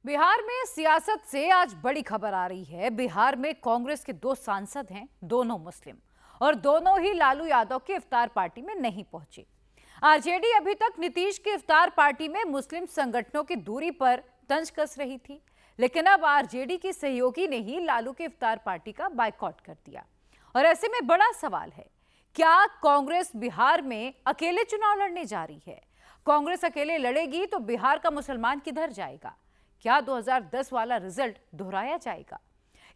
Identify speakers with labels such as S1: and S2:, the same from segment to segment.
S1: बिहार में सियासत से आज बड़ी खबर आ रही है। बिहार में कांग्रेस के दो सांसद हैं, दोनों मुस्लिम, और दोनों ही लालू यादव की इफ्तार पार्टी में नहीं पहुंचे। आरजेडी अभी तक नीतीश की इफ्तार पार्टी में मुस्लिम संगठनों की दूरी पर तंज कस रही थी, लेकिन अब आरजेडी की सहयोगी ने ही लालू की इफ्तार पार्टी का बायकॉट कर दिया। और ऐसे में बड़ा सवाल है, क्या कांग्रेस बिहार में अकेले चुनाव लड़ने जा रही है? कांग्रेस अकेले लड़ेगी तो बिहार का मुसलमान किधर जाएगा? क्या 2010 वाला रिजल्ट दोहराया जाएगा?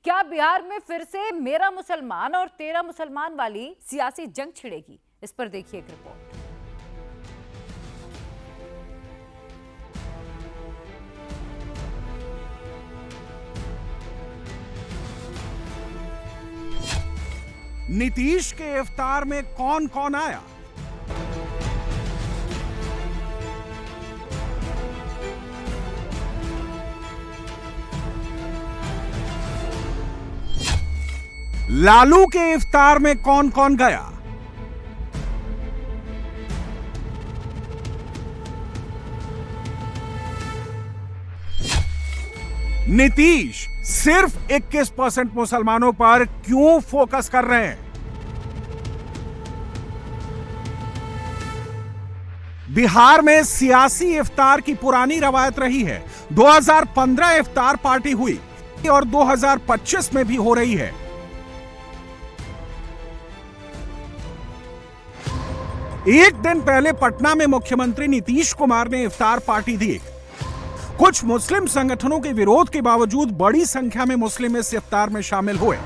S1: क्या बिहार में फिर से मेरा मुसलमान और तेरा मुसलमान वाली सियासी जंग छिड़ेगी? इस पर देखिए एक रिपोर्ट।
S2: नीतीश के इफ्तार में कौन कौन आया? लालू के इफ्तार में कौन कौन गया? नीतीश सिर्फ 21% मुसलमानों पर क्यों फोकस कर रहे हैं? बिहार में सियासी इफ्तार की पुरानी रवायत रही है। 2015 इफ्तार पार्टी हुई और 2025 में भी हो रही है। एक दिन पहले पटना में मुख्यमंत्री नीतीश कुमार ने इफ्तार पार्टी दी। कुछ मुस्लिम संगठनों के विरोध के बावजूद बड़ी संख्या में मुस्लिम इस इफ्तार में शामिल हुए।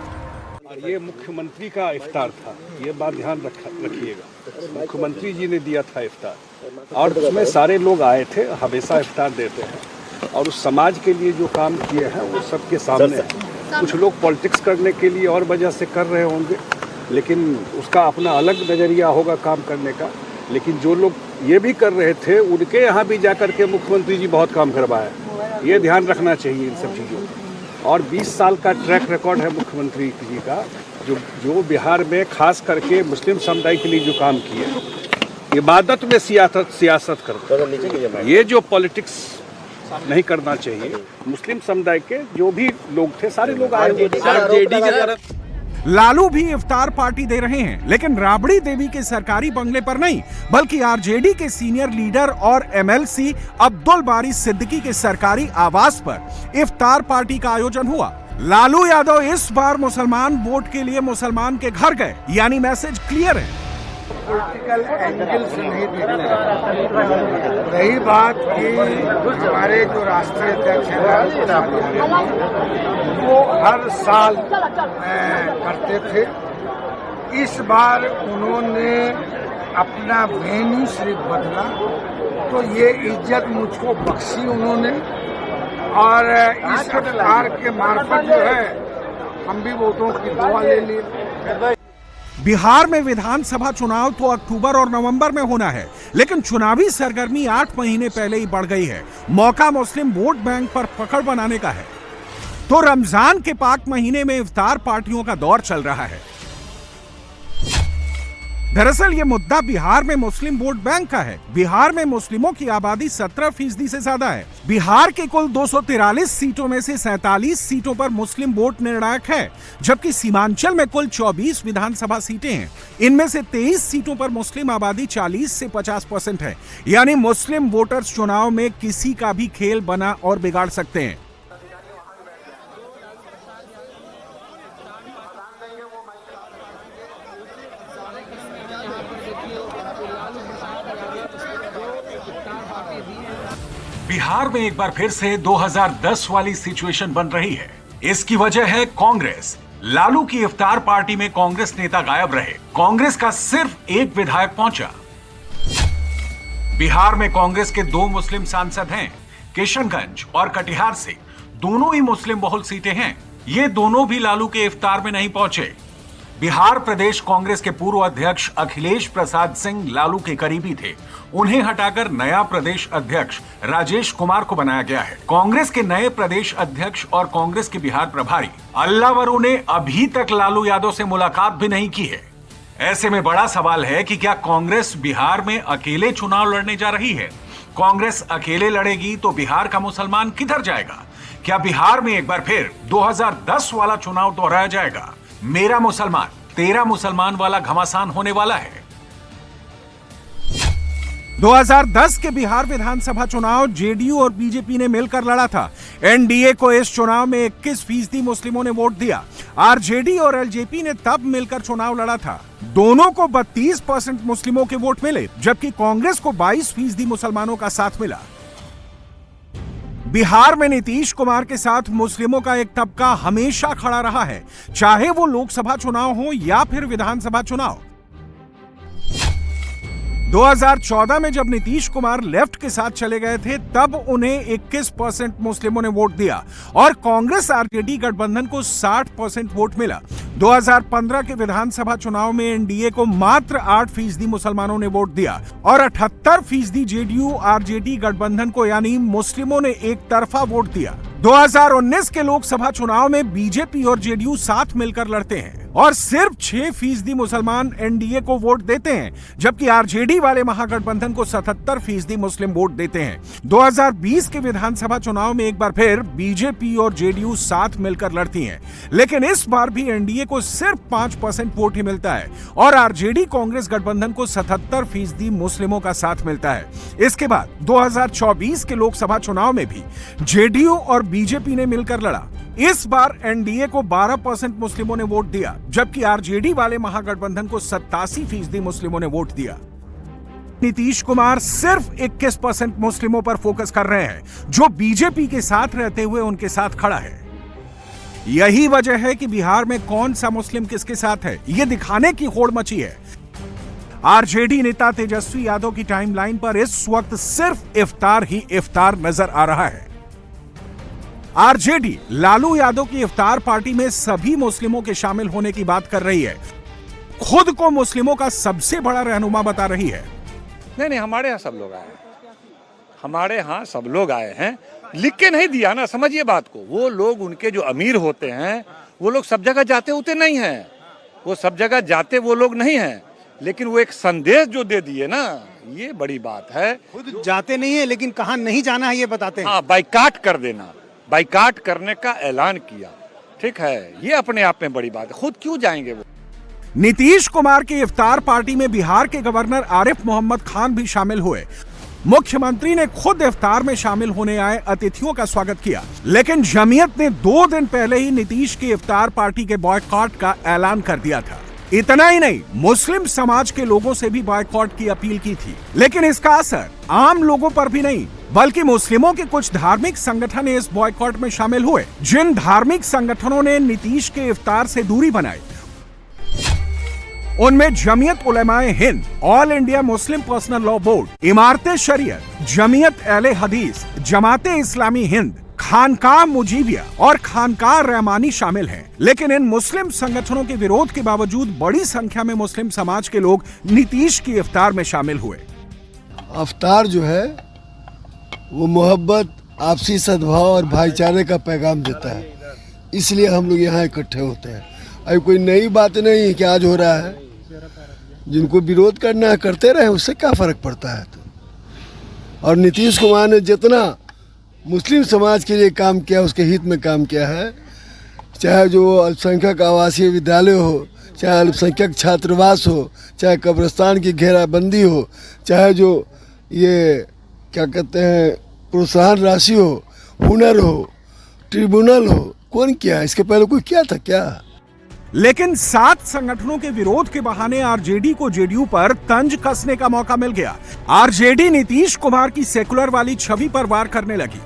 S3: ये मुख्यमंत्री का इफ्तार था, ये बात ध्यान रखिएगा। मुख्यमंत्री जी ने दिया था इफ्तार और उसमें सारे लोग आए थे, हमेशा इफ्तार देते हैं और उस समाज के लिए जो काम किए हैं वो सबके सामने है। कुछ लोग पॉलिटिक्स करने के लिए और वजह से कर रहे होंगे, लेकिन उसका अपना अलग नजरिया होगा काम करने का। लेकिन जो लोग ये भी कर रहे थे उनके यहाँ भी जाकर के मुख्यमंत्री जी बहुत काम करवाया, ये ध्यान रखना चाहिए इन सब चीज़ों का। और 20 साल का ट्रैक रिकॉर्ड है मुख्यमंत्री जी का, जो बिहार में खास करके मुस्लिम समुदाय के लिए जो काम किए, इबादत में सियासत करते, ये जो पॉलिटिक्स नहीं करना चाहिए। मुस्लिम समुदाय के जो भी लोग थे सारे लोग आए हुए।
S2: लालू भी इफ्तार पार्टी दे रहे हैं, लेकिन राबड़ी देवी के सरकारी बंगले पर नहीं, बल्कि आरजेडी के सीनियर लीडर और एमएलसी अब्दुल बारी सिद्दीकी के सरकारी आवास पर इफ्तार पार्टी का आयोजन हुआ। लालू यादव इस बार मुसलमान वोट के लिए मुसलमान के घर गए, यानी मैसेज क्लियर है।
S4: पॉलिटिकल एंगल से नहीं देखना। रही बात कि हमारे जो राष्ट्रीय अध्यक्ष हैं वो हर साल करते थे, इस बार उन्होंने अपना वेन्यू सिर्फ बदला, तो ये इज्जत मुझको बख्शी उन्होंने। और इस सरकार के मार्फत जो है हम भी वोटों की दुआ ले ली।
S2: बिहार में विधानसभा चुनाव तो अक्टूबर और नवंबर में होना है, लेकिन चुनावी सरगर्मी 8 महीने पहले ही बढ़ गई है। मौका मुस्लिम वोट बैंक पर पकड़ बनाने का है। तो रमजान के पाक महीने में इफ्तार पार्टियों का दौर चल रहा है। दरअसल ये मुद्दा बिहार में मुस्लिम वोट बैंक का है। बिहार में मुस्लिमों की आबादी 17% से ज्यादा है। बिहार के कुल 243 सीटों में से 47 सीटों पर मुस्लिम वोट निर्णायक है, जबकि सीमांचल में कुल 24 विधानसभा सीटें हैं। इनमें से 23 सीटों पर मुस्लिम आबादी 40 से 50% है, यानी मुस्लिम वोटर्स चुनाव में किसी का भी खेल बना और बिगाड़ सकते हैं।
S5: बिहार में एक बार फिर से 2010 वाली सिचुएशन बन रही है। इसकी वजह है कांग्रेस। लालू की इफ्तार पार्टी में कांग्रेस नेता गायब रहे। कांग्रेस का सिर्फ एक विधायक पहुंचा। बिहार में कांग्रेस के 2 मुस्लिम सांसद हैं, किशनगंज और कटिहार से। दोनों ही मुस्लिम बहुल सीटें हैं। ये दोनों भी लालू के इफ्तार में नहीं पहुंचे। बिहार प्रदेश कांग्रेस के पूर्व अध्यक्ष अखिलेश प्रसाद सिंह लालू के करीबी थे। उन्हें हटाकर नया प्रदेश अध्यक्ष राजेश कुमार को बनाया गया है। कांग्रेस के नए प्रदेश अध्यक्ष और कांग्रेस के बिहार प्रभारी अल्लावरू ने अभी तक लालू यादव से मुलाकात भी नहीं की है। ऐसे में बड़ा सवाल है कि क्या कांग्रेस बिहार में अकेले चुनाव लड़ने जा रही है? कांग्रेस अकेले लड़ेगी तो बिहार का मुसलमान किधर जाएगा? क्या बिहार में एक बार फिर 2010 वाला चुनाव दोहराया जाएगा? मेरा मुसलमान तेरा मुसलमान वाला घमासान होने वाला है।
S2: 2010 के बिहार विधानसभा चुनाव जेडीयू और बीजेपी ने मिलकर लड़ा था। एनडीए को इस चुनाव में 21% मुस्लिमों ने वोट दिया। आरजेडी और एलजेपी ने तब मिलकर चुनाव लड़ा था। दोनों को 32% मुस्लिमों के वोट मिले, जबकि कांग्रेस को 22% मुसलमानों का साथ मिला। बिहार में नीतीश कुमार के साथ मुस्लिमों का एक तबका हमेशा खड़ा रहा है, चाहे वो लोकसभा चुनाव हो या फिर विधानसभा चुनाव। 2014 में जब नीतीश कुमार लेफ्ट के साथ चले गए थे, तब उन्हें 21% मुस्लिमों ने वोट दिया और कांग्रेस आरजेडी गठबंधन को 60% वोट मिला। 2015 के विधानसभा चुनाव में एनडीए को मात्र 8% मुसलमानों ने वोट दिया और 78% जेडीयू आरजेडी गठबंधन को, यानी मुस्लिमों ने एक तरफा वोट दिया। 2019 के लोकसभा चुनाव में बीजेपी और जेडीयू साथ मिलकर लड़ते हैं और सिर्फ 6% मुसलमान एनडीए को वोट देते हैं, जबकि आरजेडी वाले महागठबंधन को 77% मुस्लिम वोट देते हैं। 2020 के विधानसभा चुनाव में एक बार फिर बीजेपी और जेडीयू साथ मिलकर लड़ती हैं, लेकिन इस बार भी एनडीए को सिर्फ 5% वोट ही मिलता है और आरजेडी कांग्रेस गठबंधन को 77% मुस्लिमों का साथ मिलता है। इसके बाद 2024 के लोकसभा चुनाव में भी जेडीयू और बीजेपी ने मिलकर लड़ा। इस बार एनडीए को 12% मुस्लिमों ने वोट दिया, जबकि आरजेडी वाले महागठबंधन को 87% मुस्लिमों ने वोट दिया। नीतीश कुमार सिर्फ 21% मुस्लिमों पर फोकस कर रहे हैं, जो बीजेपी के साथ रहते हुए उनके साथ खड़ा है। यही वजह है कि बिहार में कौन सा मुस्लिम किसके साथ है, यह दिखाने की होड़ मची है। आरजेडी नेता तेजस्वी यादव की टाइमलाइन पर इस वक्त सिर्फ इफ्तार ही इफ्तार नजर आ रहा है। आरजेडी लालू यादव की इफ्तार पार्टी में सभी मुस्लिमों के शामिल होने की बात कर रही है, खुद को मुस्लिमों का सबसे बड़ा रहनुमा बता रही है।
S6: नहीं, हमारे यहाँ सब लोग आए हैं, हमारे यहाँ सब लोग आए हैं, लिख के नहीं दिया ना, समझिए बात को। वो लोग, उनके जो अमीर होते हैं, वो लोग सब जगह जाते होते नहीं हैं, वो सब जगह जाते वो लोग नहीं हैं, लेकिन वो एक संदेश जो दे दिए ना, ये बड़ी बात है।
S7: खुद जाते नहीं है, लेकिन कहाँ नहीं जाना है ये बताते हैं।
S6: हाँ, बाइकाट कर देना, बाइकाट करने का ऐलान किया, ठीक है, ये अपने आप में बड़ी बात है। खुद क्यों जाएंगे वो?
S2: नीतीश कुमार की इफ्तार पार्टी में बिहार के गवर्नर आरिफ मोहम्मद खान भी शामिल हुए। मुख्यमंत्री ने खुद इफ्तार में शामिल होने आए अतिथियों का स्वागत किया, लेकिन जमीयत ने 2 दिन पहले ही नीतीश की इफ्तार पार्टी के बॉयकॉट का ऐलान कर दिया था। इतना ही नहीं, मुस्लिम समाज के लोगों से भी बॉयकॉट की अपील की थी, लेकिन इसका असर आम लोगों पर भी नहीं, बल्कि मुस्लिमों के कुछ धार्मिक संगठन इस बॉयकॉट में शामिल हुए। जिन धार्मिक संगठनों ने नीतीश के इफ्तार से दूरी बनाई, उनमें जमीयत उलेमाए Hind, All India Muslim Personal Law Board, इमारते शरीयत, जमीयत अहले हदीस, जमाते इस्लामी हिंद, खानकाह मुजीबिया और खानकाह रहमानी शामिल हैं। लेकिन इन मुस्लिम संगठनों के विरोध के बावजूद बड़ी संख्या में मुस्लिम समाज के लोग नीतीश की इफ्तार में शामिल हुए।
S8: इफ्तार जो है वो मोहब्बत, आपसी सद्भाव और भाईचारे का पैगाम देता है, इसलिए हम लोग यहाँ इकट्ठे होते हैं। अभी कोई नई बात नहीं है कि आज हो रहा है, जिनको विरोध करना है करते रहे, उससे क्या फर्क पड़ता है। तो और नीतीश कुमार ने जितना मुस्लिम समाज के लिए काम किया, उसके हित में काम किया है, चाहे जो अल्पसंख्यक आवासीय विद्यालय हो, चाहे अल्पसंख्यक छात्रावास हो, चाहे कब्रिस्तान की घेराबंदी हो, चाहे जो ये क्या कहते हैं प्रोत्साहन राशि हो, हुनर हो, ट्रिब्यूनल हो, कौन किया? इसके पहले कोई किया था क्या?
S2: लेकिन 7 संगठनों के विरोध के बहाने आरजेडी को जेडीयू पर तंज कसने का मौका मिल गया। आरजेडी नीतीश कुमार की सेकुलर वाली छवि पर वार करने लगी।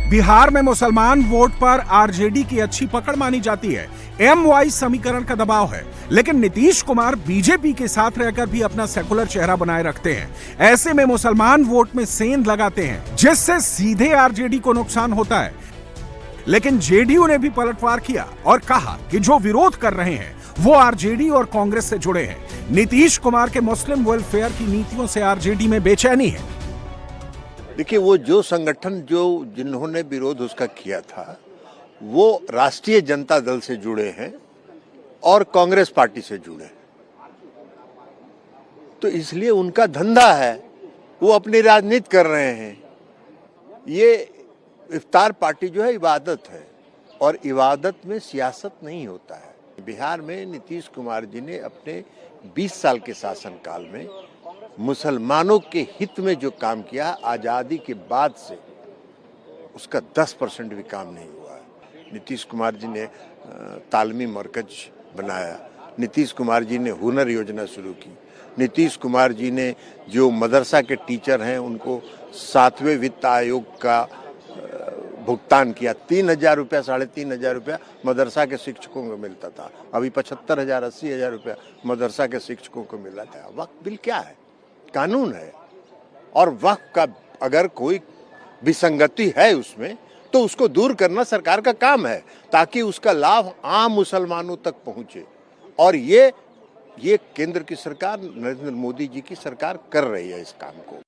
S2: बिहार में मुसलमान वोट पर आरजेडी की अच्छी पकड़ मानी जाती है, MY समीकरण का दबाव है, लेकिन नीतीश कुमार बीजेपी के साथ रहकर भी अपना सेकुलर चेहरा बनाए रखते हैं। ऐसे में मुसलमान वोट में सेंध लगाते हैं, जिससे सीधे आरजेडी को नुकसान होता है। लेकिन जेडीयू ने भी पलटवार किया और कहा कि जो विरोध कर रहे हैं वो आरजेडी और कांग्रेस से जुड़े हैं। नीतीश कुमार के मुस्लिम वेलफेयर की नीतियों से आरजेडी में बेचैनी है।
S9: देखिए, वो जो संगठन जिन्होंने विरोध उसका किया था, वो राष्ट्रीय जनता दल से जुड़े हैं और कांग्रेस पार्टी से जुड़े हैं, तो इसलिए उनका धंधा है, वो अपनी राजनीति कर रहे हैं। ये इफ्तार पार्टी जो है इबादत है और इबादत में सियासत नहीं होता है। बिहार में नीतीश कुमार जी ने अपने 20 साल के शासनकाल में मुसलमानों के हित में जो काम किया, आज़ादी के बाद से उसका 10% भी काम नहीं हुआ है। नीतीश कुमार जी ने तालमी मरकज बनाया, नीतीश कुमार जी ने हुनर योजना शुरू की, नीतीश कुमार जी ने जो मदरसा के टीचर हैं उनको 7वें वित्त आयोग का भुगतान किया। 3,000 रुपया, 3,500 रुपया मदरसा के शिक्षकों को मिलता था, अभी 75,000 80,000 रुपया मदरसा के शिक्षकों को मिला था। वक्फ बिल क्या है? कानून है, और वक्फ का अगर कोई विसंगति है उसमें तो उसको दूर करना सरकार का काम है, ताकि उसका लाभ आम मुसलमानों तक पहुंचे। और ये केंद्र की सरकार, नरेंद्र मोदी जी की सरकार कर रही है इस काम को।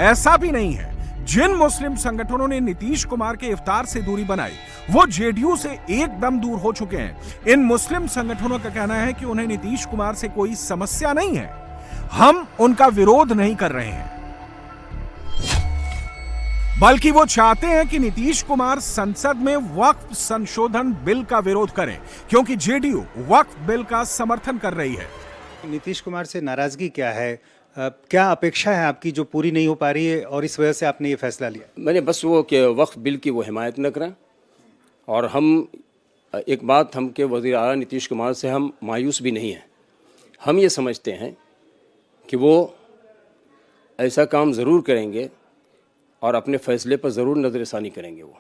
S2: ऐसा भी नहीं है। जिन मुस्लिम संगठनों ने नीतीश कुमार के इफ्तार से दूरी बनाई वो जेडीयू से एकदम दूर हो चुके हैं। इन मुस्लिम संगठनों का कहना है कि उन्हें नीतीश कुमार से कोई समस्या नहीं है, हम उनका विरोध नहीं कर रहे हैं, बल्कि वो चाहते हैं कि नीतीश कुमार संसद में वक्फ संशोधन बिल का विरोध करें, क्योंकि जेडीयू वक्फ बिल का समर्थन कर रही है।
S7: नीतीश कुमार से नाराजगी क्या है? क्या अपेक्षा है आपकी जो पूरी नहीं हो पा रही है और इस वजह से आपने ये फैसला लिया?
S10: मैंने बस वो कि वक्फ बिल की वो हिमायत न करें, और हम एक बात, हम के वज़ीर आला नीतीश कुमार से हम मायूस भी नहीं हैं। हम ये समझते हैं कि वो ऐसा काम ज़रूर करेंगे और अपने फैसले पर ज़रूर नज़रसानी करेंगे। वो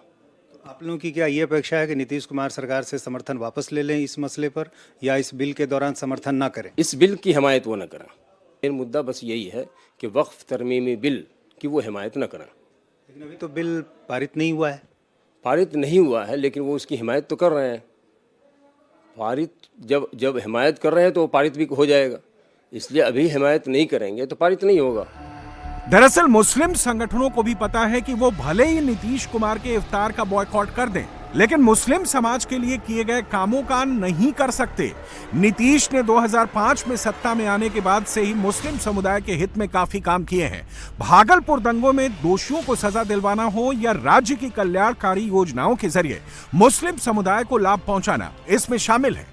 S7: आप लोगों की क्या ये अपेक्षा है कि नीतीश कुमार सरकार से समर्थन वापस ले लें इस मसले पर, या इस बिल के दौरान समर्थन ना करें?
S10: इस बिल की हिमायत वो न करें। मेन मुद्दा बस यही है कि वक्फ तरमीमी बिल की वो हिमायत न करें।
S7: लेकिन अभी तो बिल पारित नहीं हुआ है।
S10: पारित नहीं हुआ है, लेकिन वो उसकी हिमायत तो कर रहे हैं। पारित जब हिमायत कर रहे हैं तो वो पारित भी हो जाएगा, इसलिए अभी हिमायत नहीं करेंगे तो पारित नहीं होगा।
S2: दरअसल मुस्लिम संगठनों को भी पता है कि वो भले ही नीतीश कुमार के इफ्तार का बॉयकॉट कर दें, लेकिन मुस्लिम समाज के लिए किए गए कामों का नहीं कर सकते। नीतीश ने 2005 में सत्ता में आने के बाद से ही मुस्लिम समुदाय के हित में काफी काम किए हैं। भागलपुर दंगों में दोषियों को सजा दिलवाना हो या राज्य की कल्याणकारी योजनाओं के जरिए मुस्लिम समुदाय को लाभ पहुंचाना, इसमें शामिल है।